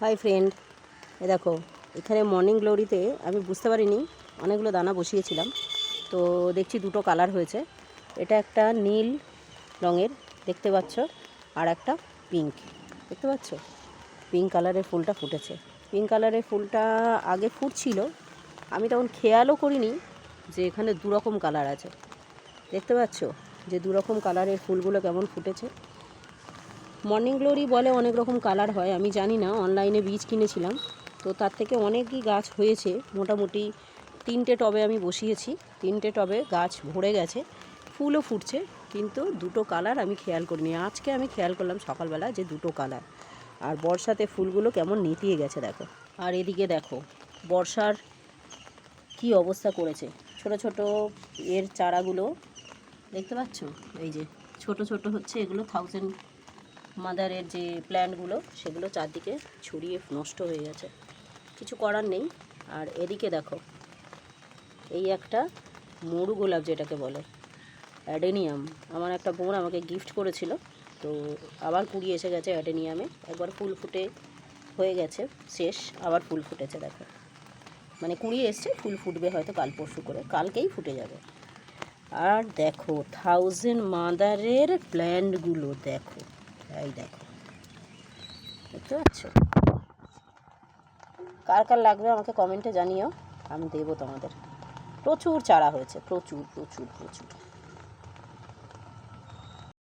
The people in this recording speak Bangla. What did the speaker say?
হাই ফ্রেন্ড, দেখো এখানে মর্নিং গ্লোরিতে আমি বুঝতে পারিনি অনেকগুলো দানা বসিয়েছিলাম, তো দেখছি দুটো কালার হয়েছে। এটা একটা নীল রঙের দেখতে পাচ্ছ, আর একটা পিঙ্ক দেখতে পাচ্ছ। পিঙ্ক কালারের ফুলটা ফুটেছে। পিঙ্ক কালারের ফুলটা আগে ফুটছিল, আমি তখন খেয়ালও করিনি যে এখানে দুরকম কালার আছে। দেখতে পাচ্ছ যে দুরকম কালারের ফুলগুলো কেমন ফুটেছে। মর্নিং গ্লোরি বলে অনেক রকম কালার হয়, আমি জানি না। অনলাইনে বীজ কিনেছিলাম, তো তার থেকে অনেকই গাছ হয়েছে। মোটামুটি 3টে টবে আমি বসিয়েছি, 3টে টবে গাছ ভরে গেছে, ফুলও ফুটছে, কিন্তু দুটো কালার আমি খেয়াল করিনি। আজকে আমি খেয়াল করলাম সকালবেলা যে দুটো কালার। আর বর্ষাতে ফুলগুলো কেমন নেতিয়ে গেছে দেখো। আর এদিকে দেখো বর্ষার কি অবস্থা করেছে। ছোট ছোট এর চারাগুলো দেখতে পাচ্ছ, এই যে ছোট ছোট হচ্ছে, এগুলো 1000 মাদারের যে প্ল্যান্টগুলো সেগুলো চারদিকে ছড়িয়ে নষ্ট হয়ে গেছে, কিছু করার নেই। আর এদিকে দেখো এই একটা মরু গোলাপ যেটাকে বলে অ্যাডেনিয়াম, আমার একটা বোন আমাকে গিফট করেছিল, তো আবার কুড়ি এসে গেছে অ্যাডেনিয়ামে। একবার ফুল ফুটে হয়ে গেছে শেষ, আবার ফুল ফুটেছে দেখো। মানে কুড়ি এসছে, ফুল ফুটবে হয়তো কাল পরশু করে, কালকেই ফুটে যাবে। আর দেখো 1000 মাদারের প্ল্যান্টগুলো দেখো, এই দেখো দেখতে পাচ্ছ। কার কার লাগবে আমাকে কমেন্টে জানিও, আমি দেবো তোমাদের। প্রচুর চারা হয়েছে, প্রচুর প্রচুর প্রচুর।